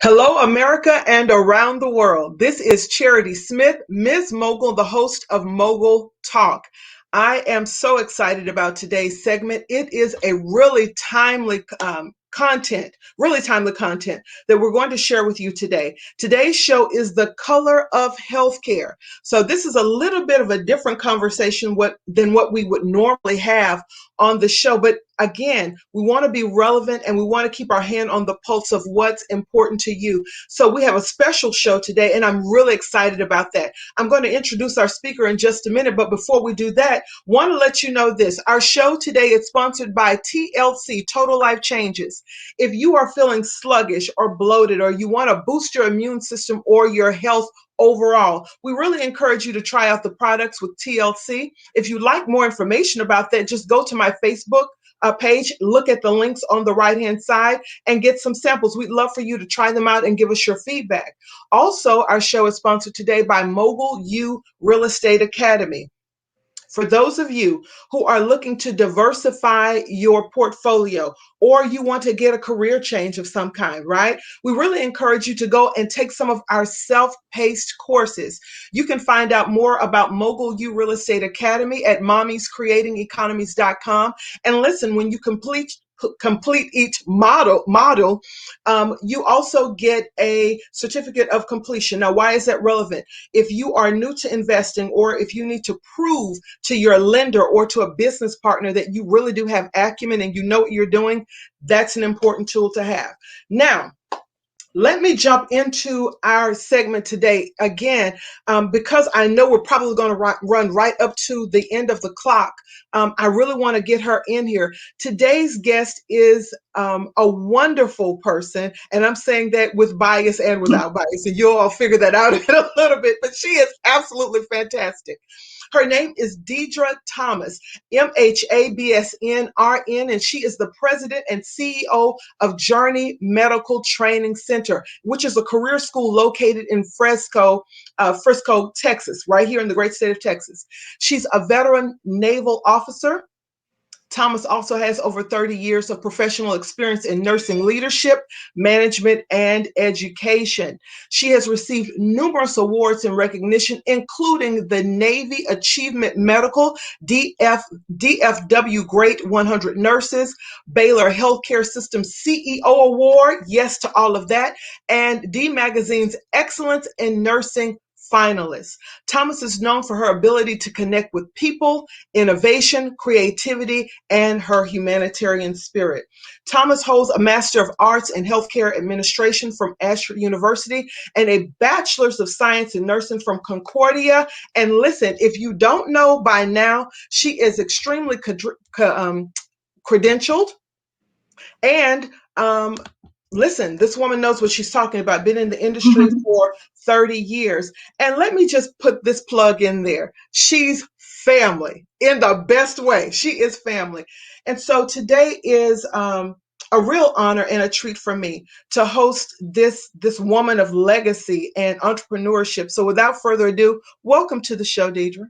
Hello, America and around the world. This is Charity Smith, Ms.Mogul, the host of Mogul Talk. I am so excited about today's segment. It is a really timely content that we're going to share with you today. Today's show is the color of healthcare. So this is a little bit of a different conversation than what we would normally have on the show. But again, we want to be relevant and we want to keep our hand on the pulse of what's important to you. So we have a special show today, and I'm really excited about that. I'm going to introduce our speaker in just a minute, but before we do that, want to let you know this. Our show today is sponsored by TLC, Total Life Changes. If you are feeling sluggish or bloated, or you want to boost your immune system or your health overall, we really encourage you to try out the products with TLC. If you'd like more information about that, just go to my Facebook page, look at the links on the right-hand side, and get some samples. We'd love for you to try them out and give us your feedback. Also, our show is sponsored today by Mogul U Real Estate Academy. For those of you who are looking to diversify your portfolio, or you want to get a career change of some kind, right? We really encourage you to go and take some of our self-paced courses. You can find out more about Mogul U Real Estate Academy at mommiescreatingeconomies.com. And listen, when you complete each model, you also get a certificate of completion. Now, why is that relevant? If you are new to investing, or if you need to prove to your lender or to a business partner that you really do have acumen and you know what you're doing, that's an important tool to have. Now, let me jump into our segment today again, because I know we're probably going to run right up to the end of the clock. I really want to get her in here. Today's guest is a wonderful person, and I'm saying that with bias and without bias, and you'll all figure that out in a little bit, but she is absolutely fantastic. Her name is Deadra Thomas, MHABSNRN, and she is the president and CEO of Journey Medical Training Center, which is a career school located in Frisco, Texas, right here in the great state of Texas. She's a veteran naval officer. Thomas also has over 30 years of professional experience in nursing leadership, management, and education. She has received numerous awards and recognition, including the Navy Achievement Medical, DFW Great 100 Nurses, Baylor Healthcare System CEO Award, yes to all of that, and D Magazine's Excellence in Nursing finalist. Thomas is known for her ability to connect with people, innovation, creativity, and her humanitarian spirit. Thomas holds a Master of Arts in Healthcare Administration from Ashford University and a Bachelor's of Science in Nursing from Concordia. And listen, if you don't know by now, she is extremely credentialed. And listen, this woman knows what she's talking about, been in the industry for 30 years. And let me just put this plug in there. She's family in the best way. She is family. And so today is a real honor and a treat for me to host this woman of legacy and entrepreneurship. So without further ado, welcome to the show, Deadra.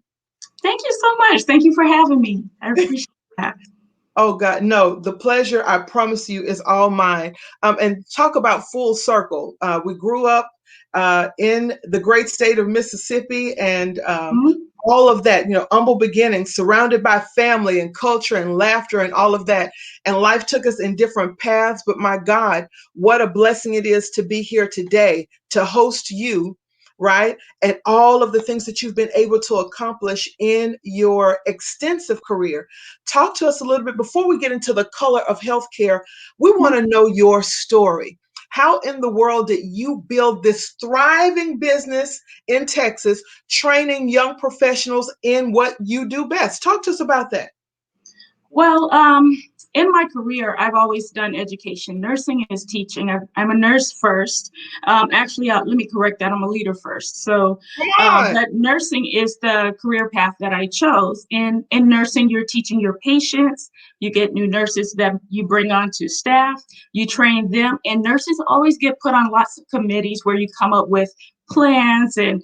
Thank you so much. Thank you for having me. I appreciate that. Oh God, no, the pleasure, I promise you, is all mine. And talk about full circle. We grew up in the great state of Mississippi, and all of that, humble beginnings, surrounded by family and culture and laughter and all of that. And life took us in different paths, but my God, what a blessing it is to be here today to host you, right? And all of the things that you've been able to accomplish in your extensive career. Talk to us a little bit before we get into the color of healthcare. We want to know your story. How in the world did you build this thriving business in Texas, training young professionals in what you do best? Talk to us about that. Well, in my career, I've always done education. Nursing is teaching. I'm a nurse first. Actually, let me correct that. I'm a leader first. So, but nursing is the career path that I chose. In nursing, you're teaching your patients. You get new nurses that you bring on to staff. You train them. And nurses always get put on lots of committees where you come up with plans and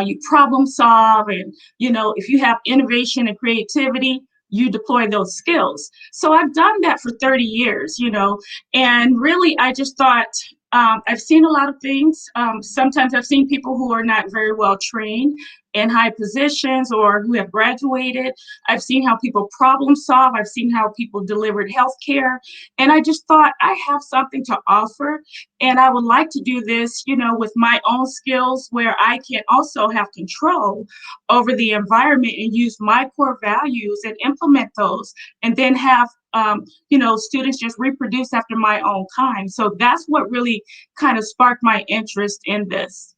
you problem solve. And, if you have innovation and creativity, you deploy those skills. So I've done that for 30 years, and really I just thought I've seen a lot of things. Sometimes I've seen people who are not very well trained in high positions or who have graduated. I've seen how people problem solve. I've seen how people delivered healthcare. And I just thought I have something to offer. And I would like to do this, with my own skills where I can also have control over the environment and use my core values and implement those and then have students just reproduce after my own kind. So that's what really kind of sparked my interest in this.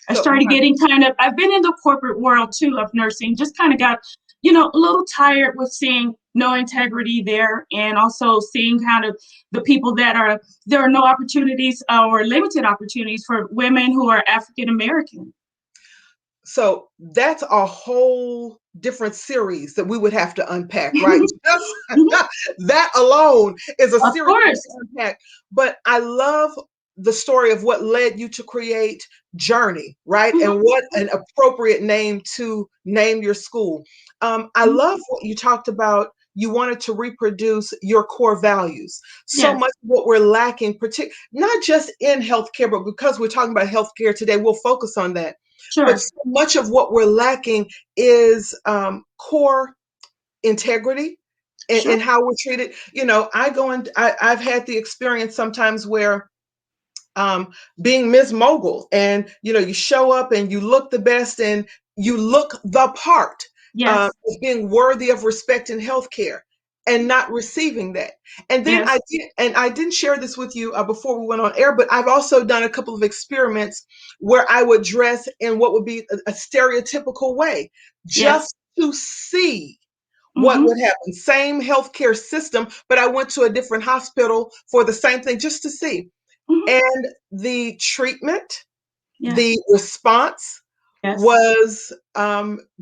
I So started getting I've been in the corporate world too of nursing, just kind of got, a little tired with seeing no integrity there and also seeing kind of the people there are no opportunities or limited opportunities for women who are African American. So that's a whole different series that we would have to unpack, right? Just that alone is a Of series course. to unpack. But I love the story of what led you to create Journey, right? And Mm-hmm. what an appropriate name to name your school. I Mm-hmm. love what you talked about. You wanted to reproduce your core values. So Yes, much of what we're lacking, not just in healthcare, but because we're talking about healthcare today, we'll focus on that. But sure. so much of what we're lacking is core integrity in Sure. how we're treated. I've had the experience sometimes where um, being Ms.Mogul, and you show up and you look the best and you look the part Yes. of being worthy of respect in healthcare and not receiving that. And then Yes. I didn't share this with you before we went on air, but I've also done a couple of experiments where I would dress in what would be a stereotypical way Yes. just to see what Mm-hmm. would happen. Same healthcare system, but I went to a different hospital for the same thing just to see. Mm-hmm. And the treatment, the Yes. response Yes. was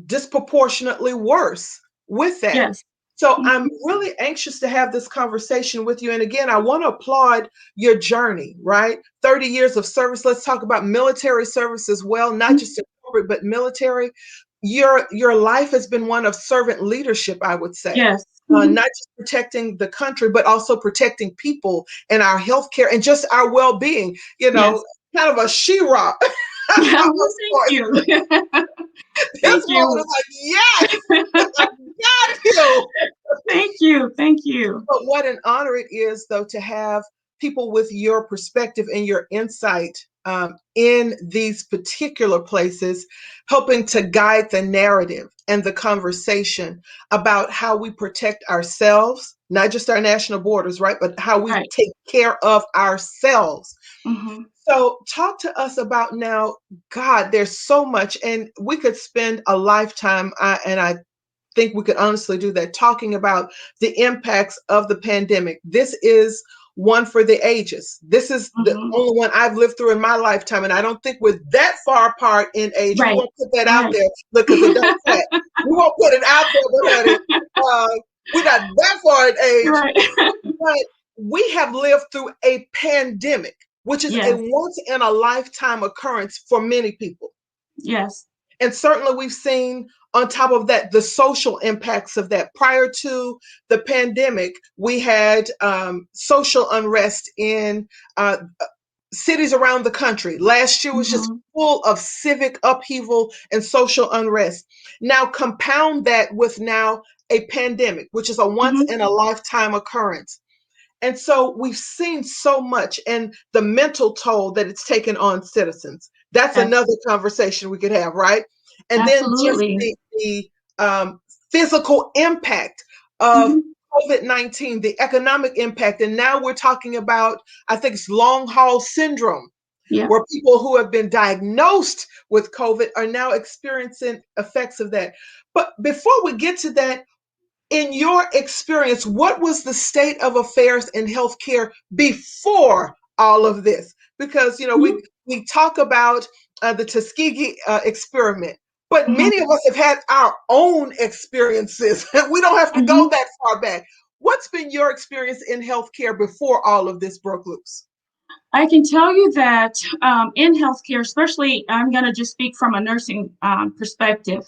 disproportionately worse with that. Yes. So I'm Mm-hmm. really anxious to have this conversation with you. And again, I want to applaud your journey, right? 30 years of service. Let's talk about military service as well, not just in corporate, but military. Your life has been one of servant leadership, I would say. Yes. Mm-hmm. Not just protecting the country, but also protecting people and our healthcare and just our well-being. Yes. Kind of a she-rock. Of Well, thank course, you. this Thank woman you. is like, yes, I got you. Thank you. Thank you. But what an honor it is, though, to have people with your perspective and your insight in these particular places, helping to guide the narrative and the conversation about how we protect ourselves, not just our national borders, right? But how we Right. take care of ourselves. Mm-hmm. So, talk to us about now. God, there's so much, and we could spend a lifetime, and I think we could honestly do that, talking about the impacts of the pandemic. This is one for the ages. This is the Mm-hmm. only one I've lived through in my lifetime, and I don't think we're that far apart in age. We Right. won't put that out Right. there because it don't fit. We won't put it out there, but honey, we're not that far in age. Right. But we have lived through a pandemic, which is a Yes. once in a lifetime occurrence for many people. Yes. And certainly we've seen on top of that the social impacts of that. Prior to the pandemic, we had social unrest in cities around the country. Last year was just Mm-hmm. full of civic upheaval and social unrest. Now compound that with now a pandemic, which is a once Mm-hmm. in a lifetime occurrence. And so we've seen so much and the mental toll that it's taken on citizens. That's Yes. another conversation we could have, right? And then just Absolutely. the physical impact of Mm-hmm. COVID-19, the economic impact. And now we're talking about, I think it's long haul syndrome, Yeah. where people who have been diagnosed with COVID are now experiencing effects of that. But before we get to that, in your experience, what was the state of affairs in healthcare before all of this? Because Mm-hmm. we talk about the Tuskegee experiment, but Mm-hmm. many of us have had our own experiences. We don't have to go Mm-hmm. that far back. What's been your experience in healthcare before all of this broke loose? I can tell you that in healthcare, especially, I'm going to just speak from a nursing perspective.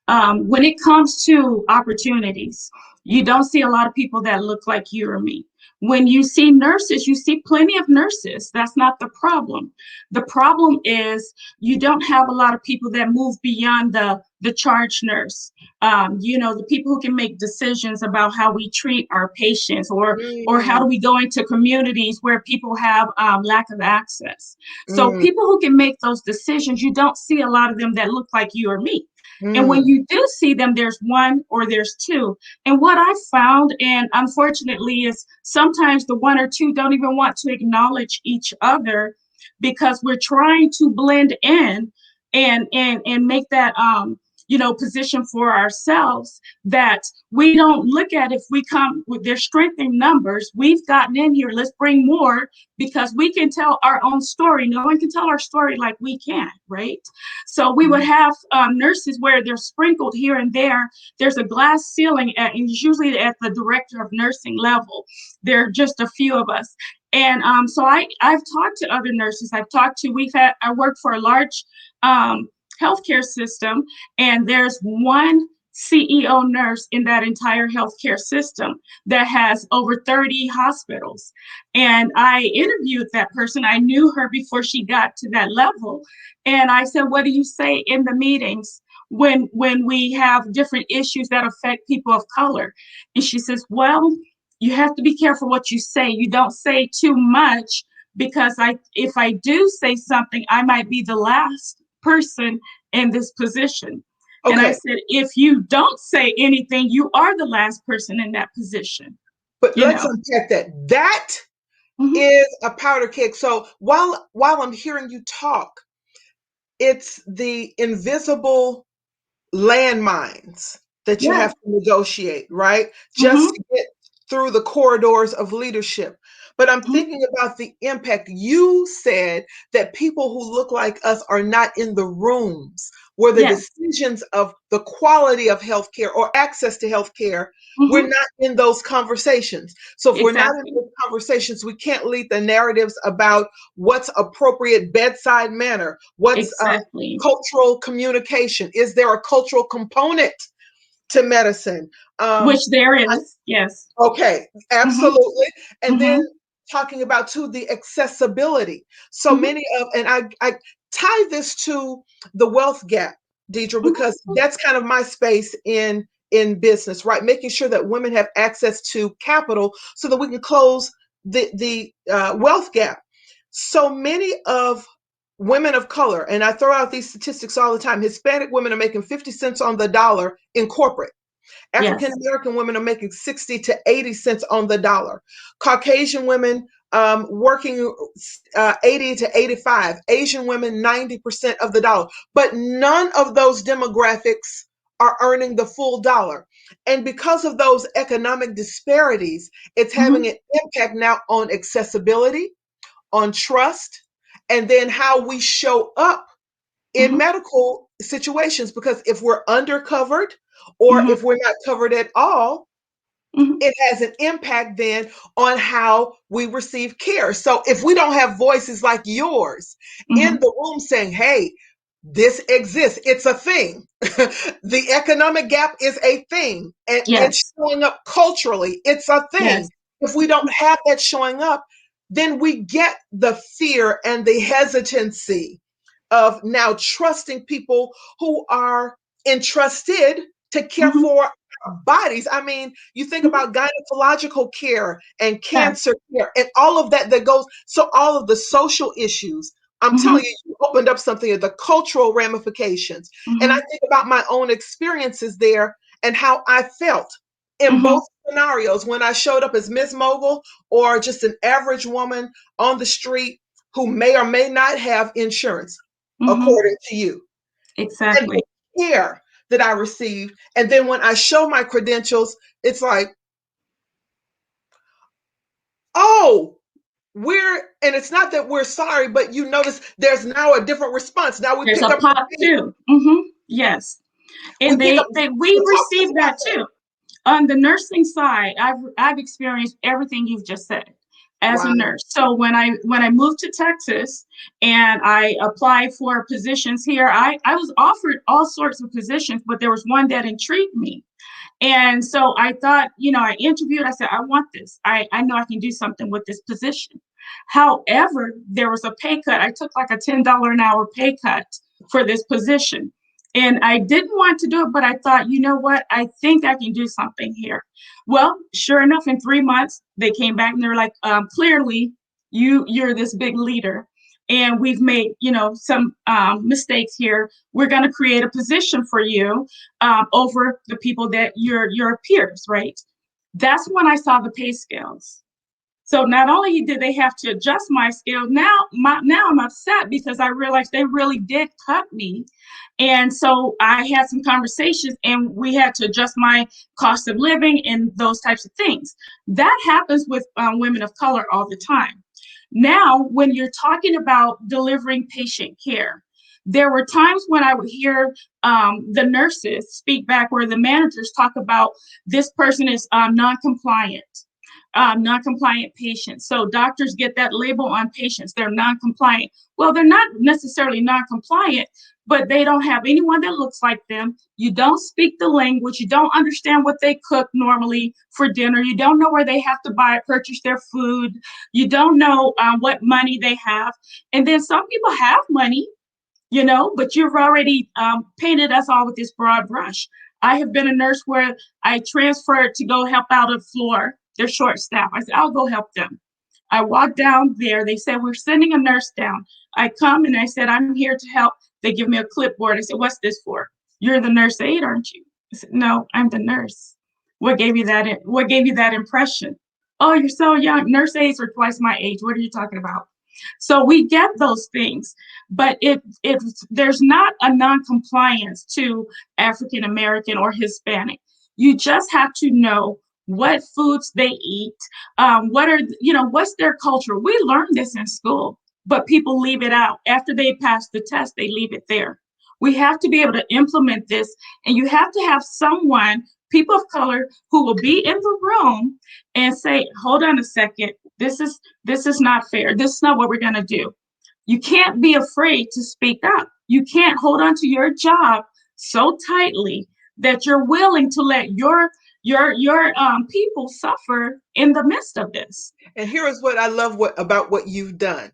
When it comes to opportunities, you don't see a lot of people that look like you or me. When you see nurses, you see plenty of nurses. That's not the problem. The problem is you don't have a lot of people that move beyond the charge nurse. The people who can make decisions about how we treat our patients, or how do Mm, we go into communities where people have lack of access. So mm, people who can make those decisions, you don't see a lot of them that look like you or me. And when mm. you do see them, there's one or there's two. And what I found, and unfortunately, is sometimes the one or two don't even want to acknowledge each other because we're trying to blend in and make that position for ourselves, that we don't look at, if we come with their strength in numbers, we've gotten in here, let's bring more, because we can tell our own story. No one can tell our story like we can, right? So we would have nurses where they're sprinkled here and there. There's a glass ceiling, and usually at the director of nursing level. There are just a few of us. And so I've talked to other nurses. I worked for a large healthcare system, and there's one CEO nurse in that entire healthcare system that has over 30 hospitals. And I interviewed that person. I knew her before she got to that level. And I said, what do you say in the meetings when we have different issues that affect people of color? And she says, well, you have to be careful what you say. You don't say too much, because if I do say something, I might be the last person in this position. And I Okay, said, if you don't say anything, you are the last person in that position, but you let's know. unpack that. That Mm-hmm. is a powder keg. So while I'm hearing you talk, it's the invisible landmines that you Yes. have to negotiate, right? Just Mm-hmm. to get through the corridors of leadership. But I'm Mm-hmm. thinking about the impact. You said that people who look like us are not in the rooms where the Yes. decisions of the quality of healthcare or access to healthcare, we're Mm-hmm. not in those conversations. So if we're not in Exactly. those conversations, we can't lead the narratives about what's appropriate bedside manner, what's Exactly. cultural communication. Is there a cultural component to medicine? Um, Which there is. Yes. okay, Mm-hmm. absolutely. And then Mm-hmm. talking about too the accessibility. So Mm-hmm. many of, and I tie this to the wealth gap, Deidre, because Mm-hmm. that's kind of my space in business, right? Making sure that women have access to capital so that we can close the wealth gap. So many of women of color, and I throw out these statistics all the time, Hispanic women are making 50 cents on the dollar in corporate. African Yes. American women are making 60 to 80 cents on the dollar. Caucasian women working 80 to 85. Asian women 90% of the dollar. But none of those demographics are earning the full dollar. And because of those economic disparities, it's having Mm-hmm. an impact now on accessibility, on trust, and then how we show up in Mm-hmm. medical situations. Because if we're undercovered or Mm-hmm. if we're not covered at all, Mm-hmm. it has an impact then on how we receive care. So if we don't have voices like yours in Mm-hmm. the room saying, hey, this exists, it's a thing. The economic gap is a thing, and it's Yes. showing up culturally, it's a thing. Yes. If we don't have that showing up, then we get the fear and the hesitancy of now trusting people who are entrusted to care Mm-hmm. for our bodies. I mean, you think Mm-hmm. about gynecological care and Yes. cancer care and all of that that goes, so all of the social issues. I'm Mm-hmm. telling you, you opened up something of the cultural ramifications. And I Mm-hmm. think about my own experiences there and how I felt in Mm-hmm. both scenarios when I showed up as Ms.Mogul or just an average woman on the street who may or may not have insurance Mm-hmm. according to you, and Exactly. the care that I received. And then when I show my credentials, it's like, oh, and it's not that we're sorry, but you notice there's now a different response. Now we There's pick a up the pop pace. too. Mm-hmm. Yes. We And pick up they the pace we to talk to us receive about that that. too. On the nursing side, I've experienced everything you've just said. as Wow. a nurse. So when I moved to Texas and I applied for positions here, I was offered all sorts of positions, but there was one that intrigued me. And so I thought, I interviewed, I said, I want this. I know I can do something with this position. However, there was a pay cut. I took like a $10 an hour pay cut for this position. And I didn't want to do it, but I thought, you know what? I think I can do something here. Well, sure enough, in 3 months, they came back and they're like, clearly, you're this big leader, and we've made some mistakes here. We're going to create a position for you over the people that your peers, right? That's when I saw the pay scales. So not only did they have to adjust my scale, now I'm upset because I realized they really did cut me. And so I had some conversations and we had to adjust my cost of living and those types of things. That happens with women of color all the time. Now, when you're talking about delivering patient care, there were times when I would hear the nurses speak back where the managers talk about this person is non-compliant. Non-compliant patients. So doctors get that label on patients. They're non-compliant. Well, they're not necessarily non-compliant, but they don't have anyone that looks like them. You don't speak the language. You don't understand what they cook normally for dinner. You don't know where they have to purchase their food. You don't know what money they have. And then some people have money, but you've already painted us all with this broad brush. I have been a nurse where I transferred to go help out a floor. They're short staffed. I said, I'll go help them. I walked down there. They said, we're sending a nurse down. I come and I said, I'm here to help. They give me a clipboard. I said, what's this for? You're the nurse aide, aren't you? I said, no, I'm the nurse. What gave you that impression? Oh, you're so young. Nurse aides are twice my age. What are you talking about? So we get those things, but there's not a non-compliance to African American or Hispanic. You just have to know what foods they eat, what's their culture. We learn this in school, but people leave it out. After they pass the test, they leave it there. We have to be able to implement this, and you have to have someone, people of color, who will be in the room and say, hold on a second, this is not fair. This is not what we're going to do. You can't be afraid to speak up. You can't hold on to your job so tightly that you're willing to let your people suffer in the midst of this. And here is what I love about what you've done.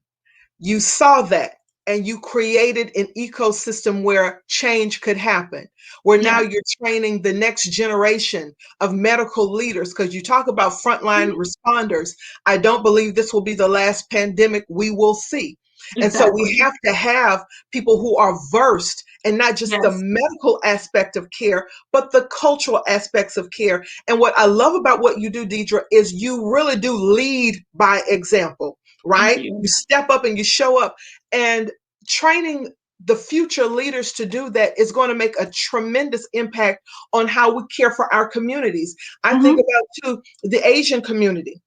You saw that and you created an ecosystem where change could happen, where now Yeah. you're training the next generation of medical leaders. Because you talk about frontline Mhm. responders. I don't believe this will be the last pandemic we will see. And so we Exactly. have to have people who are versed in not just the Yes. medical aspect of care, but the cultural aspects of care. And what I love about what you do, Deidra, is you really do lead by example, Thank right? You you. step up and you show up, and training the future leaders to do that is going to make a tremendous impact on how we care for our communities. I think Hmm. about too the Asian community.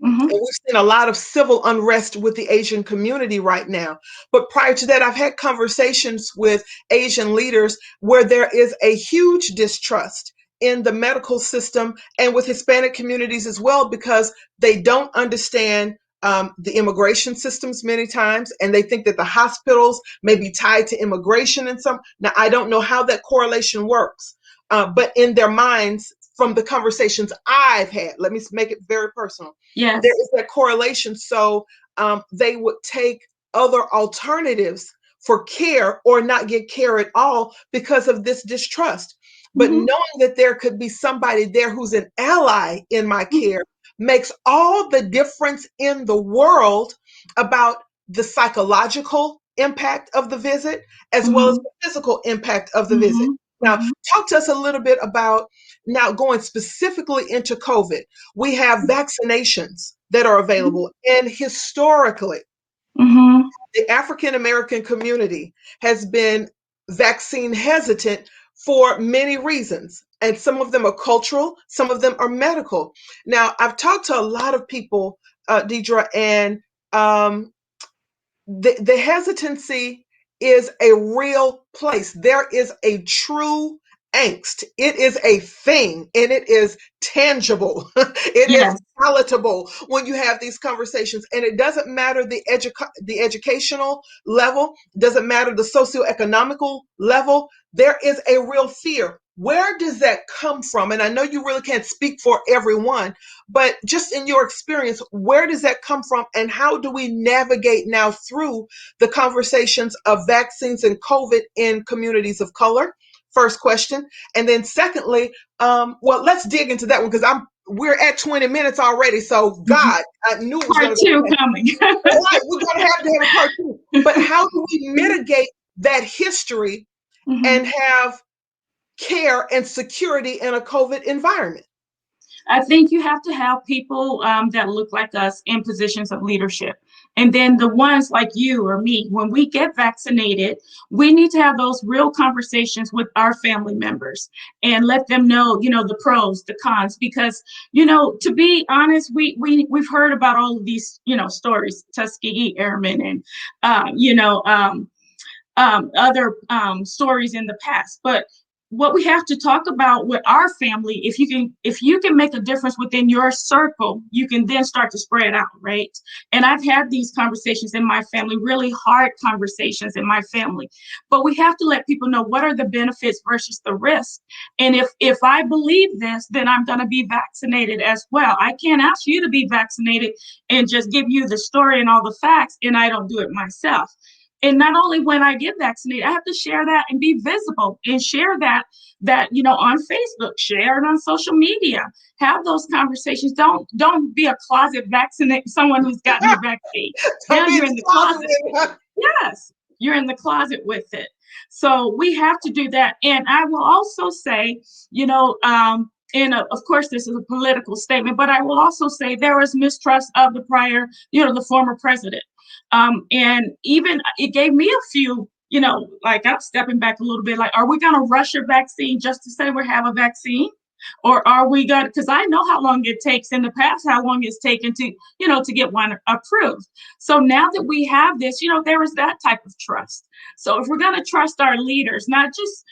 Hmm. And we've seen a lot of civil unrest with the Asian community right now. But prior to that, I've had conversations with Asian leaders where there is a huge distrust in the medical system and with Hispanic communities as well, because they don't understand the immigration systems many times, and they think that the hospitals may be tied to immigration in some. Now, I don't know how that correlation works, but in their minds, from the conversations I've had, let me make it very personal, there Yes. is that correlation. So they would take other alternatives for care or not get care at all because of this distrust. But Hmm. knowing that there could be somebody there who's an ally in my Hmm. care makes all the difference in the world about the psychological impact of the visit as well as Hmm. the physical impact of the visit. Hmm. Now, Hmm. talk to us a little bit about now going specifically into COVID. We have vaccinations that are available, and historically, Hmm. the African American community has been vaccine hesitant for many reasons. And some of them are cultural, some of them are medical. Now, I've talked to a lot of people, Deidra, and um, the hesitancy is a real place. There is a true angst. It is a thing and it is tangible. It is Yes. palatable when you have these conversations. And it doesn't matter the educational level, doesn't matter the socioeconomical level. There is a real fear. Where does that come from? And I know you really can't speak for everyone, but just in your experience, where does that come from? And how do we navigate now through the conversations of vaccines and COVID in communities of color? First question. And then secondly, well, let's dig into that one because we're at 20 minutes already. So God, I knew it was Part going to two go. coming. Right, we're going to have a part two. But how do we mitigate that history and have care and security in a COVID environment? I think you have to have people that look like us in positions of leadership. And then the ones like you or me, when we get vaccinated, we need to have those real conversations with our family members and let them know, the pros, the cons, because, to be honest, we've heard about all of these, stories, Tuskegee Airmen and, other stories in the past. But what we have to talk about with our family, if you can make a difference within your circle, you can then start to spread out, right? And I've had these conversations in my family, really hard conversations in my family. But we have to let people know what are the benefits versus the risk. And if I believe this, then I'm going to be vaccinated as well. I can't ask you to be vaccinated and just give you the story and all the facts, and I don't do it myself. And not only when I get vaccinated, I have to share that and be visible and share that on Facebook, share it on social media, have those conversations. Don't be a closet vaccinate someone who's gotten the vaccine. Don't Now be in you're in the the closet closet with with it. Yes, you're in the closet with it. So we have to do that. And I will also say, and of course, this is a political statement, but I will also say there was mistrust of the prior, the former president. And even it gave me a few, like I'm stepping back a little bit, like, are we going to rush a vaccine just to say we have a vaccine? Or are we going to, because I know how long it takes in the past, how long it's taken to get one approved. So now that we have this, there is that type of trust. So if we're going to trust our leaders, not just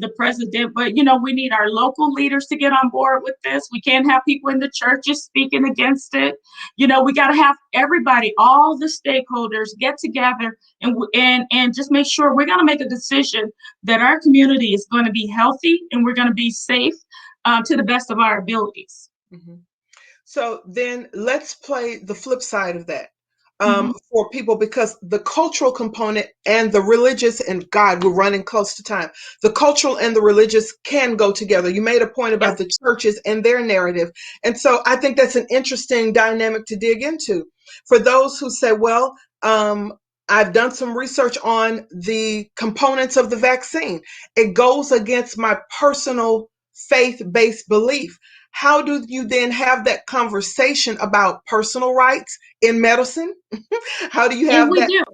the president, but, we need our local leaders to get on board with this. We can't have people in the churches speaking against it. We got to have everybody, all the stakeholders get together and just make sure we're going to make a decision that our community is going to be healthy and we're going to be safe to the best of our abilities. Mm-hmm. So then let's play the flip side of that for people, because the cultural component and the religious, and God, we're running close to time. The cultural and the religious can go together. You made a point about the churches and their narrative. And so I think that's an interesting dynamic to dig into. For those who say, well, I've done some research on the components of the vaccine. It goes against my personal faith-based belief. How do you then have that conversation about personal rights in medicine? How do you And have we that? do.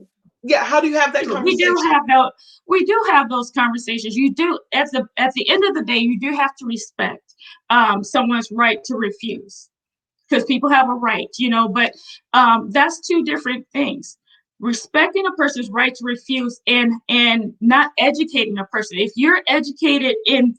Yeah, how do you have that We do conversation? have those. We do have those conversations. You do at the end of the day, you do have to respect someone's right to refuse, because people have a right, but that's two different things. Respecting a person's right to refuse and not educating a person. If you're educated in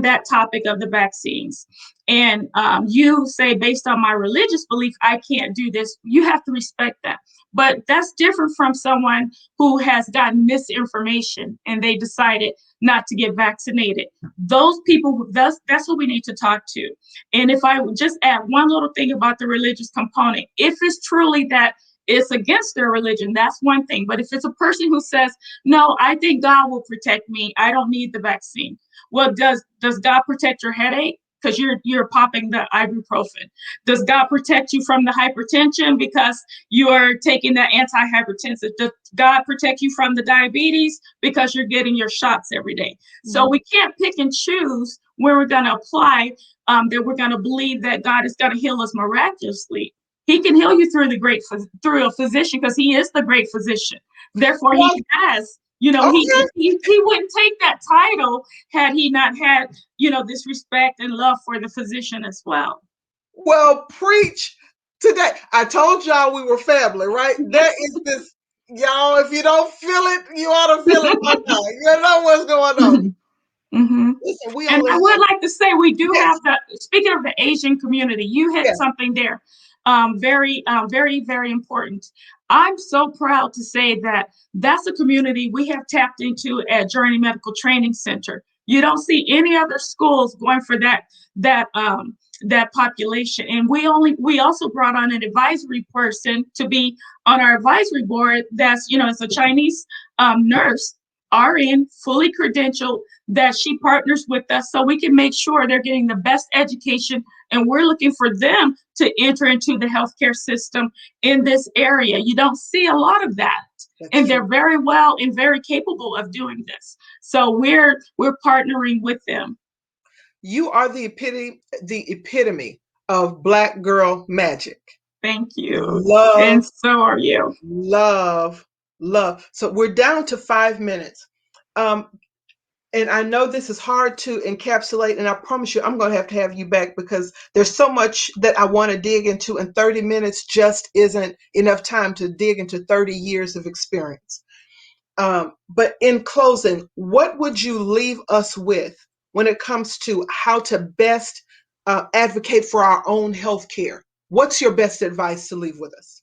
that topic of the vaccines, and you say, based on my religious belief, I can't do this, you have to respect that. But that's different from someone who has gotten misinformation and they decided not to get vaccinated. Those people, that's what we need to talk to. And if I would just add one little thing about the religious component, if it's truly that it's against their religion, that's one thing. But if it's a person who says, no, I think God will protect me, I don't need the vaccine. Well, does God protect your headache? Because you're popping the ibuprofen. Does God protect you from the hypertension because you're taking the antihypertensive? Does God protect you from the diabetes because you're getting your shots every day? Mm-hmm. So we can't pick and choose where we're going to apply that we're going to believe that God is going to heal us miraculously. He can heal you through a physician, because he is the great physician. Therefore, he has, he wouldn't take that title had he not had, this respect and love for the physician as well. Well, preach today. I told y'all we were family, right? There is this, y'all, if you don't feel it, you ought to feel it one time. You know what's going on. Mm-hmm. Listen, we And only I would have, like to say we do yes, have speaking of the Asian community, you hit yes, something there. Very, very important. I'm so proud to say that that's a community we have tapped into at Journey Medical Training Center. You don't see any other schools going for that that population. And we also brought on an advisory person to be on our advisory board. That's, it's a Chinese nurse, RN, fully credentialed, that she partners with us so we can make sure they're getting the best education. And we're looking for them to enter into the healthcare system in this area. You don't see a lot of that. that's And they're true. very well and very capable of doing this. So we're partnering with them. You are the epitome of Black girl magic. Thank you. And Love, so are you. love, love. So we're down to 5 minutes. Um, and I know this is hard to encapsulate, and I promise you, I'm going to have you back because there's so much that I want to dig into, and 30 minutes just isn't enough time to dig into 30 years of experience. But in closing, what would you leave us with when it comes to how to best advocate for our own health care? What's your best advice to leave with us?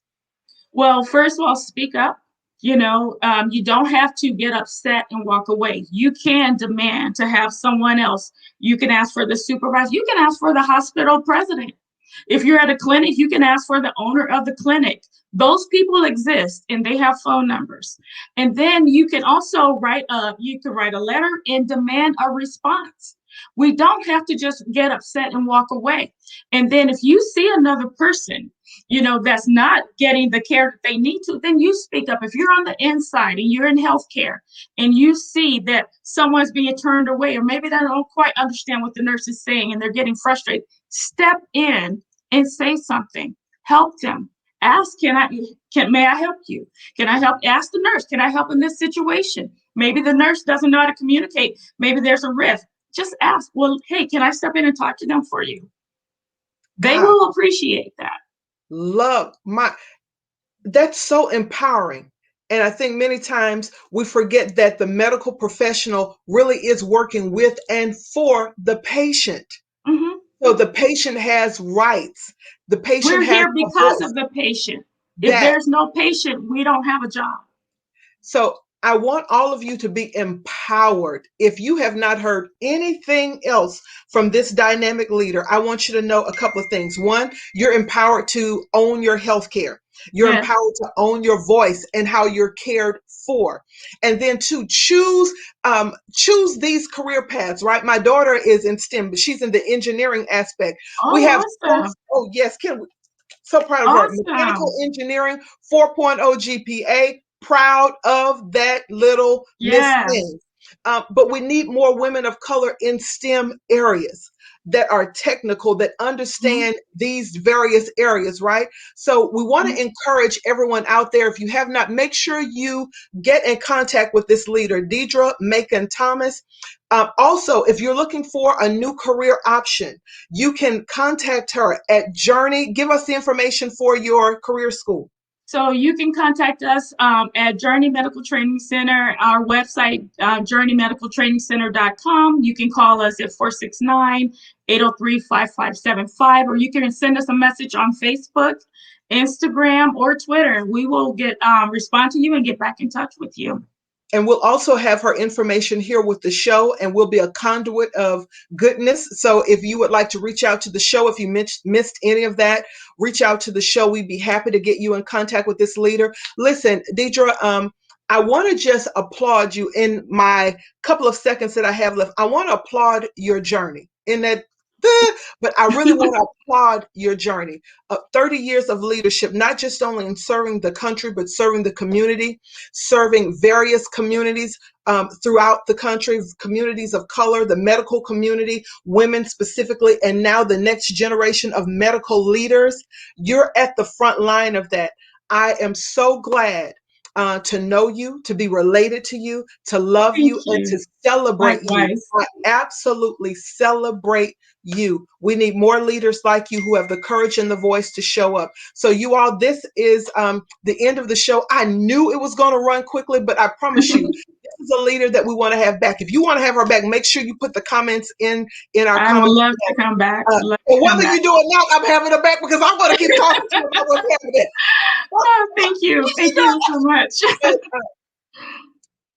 Well, first of all, speak up. You don't have to get upset and walk away. You can demand to have someone else. You can ask for the supervisor. You can ask for the hospital president. If you're at a clinic, you can ask for the owner of the clinic. Those people exist and they have phone numbers. And then you can also you can write a letter and demand a response. We don't have to just get upset and walk away. And then if you see another person, that's not getting the care that they need to, then you speak up. If you're on the inside and you're in healthcare and you see that someone's being turned away, or maybe they don't quite understand what the nurse is saying and they're getting frustrated, step in and say something. Help them. Ask, may I help you? Can I help? Ask the nurse, can I help in this situation? Maybe the nurse doesn't know how to communicate. Maybe there's a rift. Just ask, well, hey, can I step in and talk to them for you? They God, will appreciate that. love my that's so empowering. And I think many times we forget that the medical professional really is working with and for the patient. Mhm. So the patient has rights. The patient We're has here a because voice. of the patient. If That there's no patient, we don't have a job. So I want all of you to be empowered. If you have not heard anything else from this dynamic leader, I want you to know a couple of things. One, you're empowered to own your health care. You're Yes. empowered to own your voice and how you're cared for. And then to choose these career paths, right? My daughter is in STEM, but she's in the engineering aspect. We Oh, have awesome. oh yes, Kim, so proud of her. Mechanical Awesome. engineering, 4.0 GPA. Proud of that little Miss Yes. Thing. But we need more women of color in STEM areas that are technical, that Mhm. understand these various areas, right? So we want to encourage everyone out there. If you have not, make sure you get in contact with this leader, Deidre Macon Thomas. Also, if you're looking for a new career option, you can contact her at Journey. Give us the information for your career school. So you can contact us at Journey Medical Training Center, our website, journeymedicaltrainingcenter.com. You can call us at 469-803-5575, or you can send us a message on Facebook, Instagram, or Twitter. We will respond to you and get back in touch with you. And we'll also have her information here with the show, and we'll be a conduit of goodness. So if you would like to reach out to the show, if you missed any of that, reach out to the show. We'd be happy to get you in contact with this leader. Listen, Deidre, I want to just applaud you in my couple of seconds that I have left. I want to applaud your journey in that. But I really want to applaud your journey. 30 years of leadership, not just only in serving the country, but serving the community, serving various communities throughout the country, communities of color, the medical community, women specifically, and now the next generation of medical leaders. You're at the front line of that. I am so glad to know you, to be related to you, to love Thank you, and you. to celebrate you. Likewise. I absolutely celebrate you. We need more leaders like you who have the courage and the voice to show up. So, you all, this is the end of the show. I knew it was going to run quickly, but I promise you, is a leader that we want to have back. If you want to have her back, make sure you put the comments in our I would comments. love to come back. And whether you do it now, I'm having her back because I'm going to keep talking to you about what's happening. Oh, thank you. Thank you so much.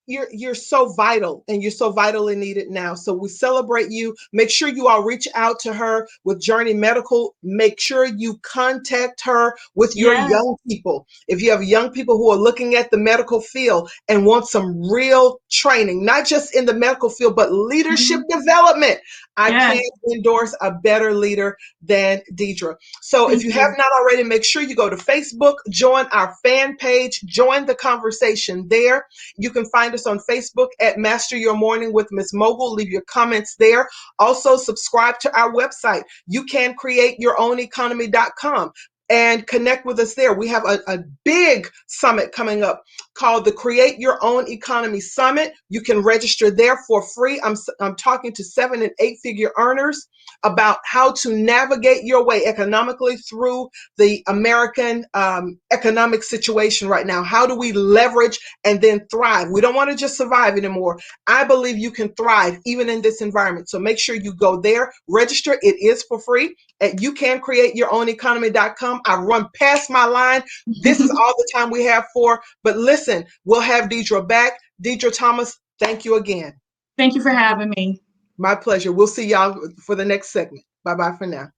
You're so vital, and you're so vitally needed now. So we celebrate you. Make sure you all reach out to her with Journey Medical. Make sure you contact her with your Yes. young people. If you have young people who are looking at the medical field and want some real training, not just in the medical field, but leadership development, I can't endorse a better leader than Deidra. So if you have not already, make sure you go to Facebook, join our fan page, join the conversation there. You can find us on Facebook at Master Your Morning with Ms.Mogul. Leave your comments there. Also, subscribe to our website. You can create your own economy.com and connect with us there. We have a big summit coming up called the Create Your Own Economy Summit. You can register there for free. I'm talking to 7- and 8-figure earners about how to navigate your way economically through the American economic situation right now. How do we leverage and then thrive? We don't want to just survive anymore. I believe you can thrive even in this environment. So make sure you go there, register. It is for free at youcancreateyourown.economy.com. I run past my line. This is all the time we have for, but listen, we'll have Deidra back. Deadra Thomas, thank you again. Thank you for having me. My pleasure. We'll see y'all for the next segment. Bye-bye for now.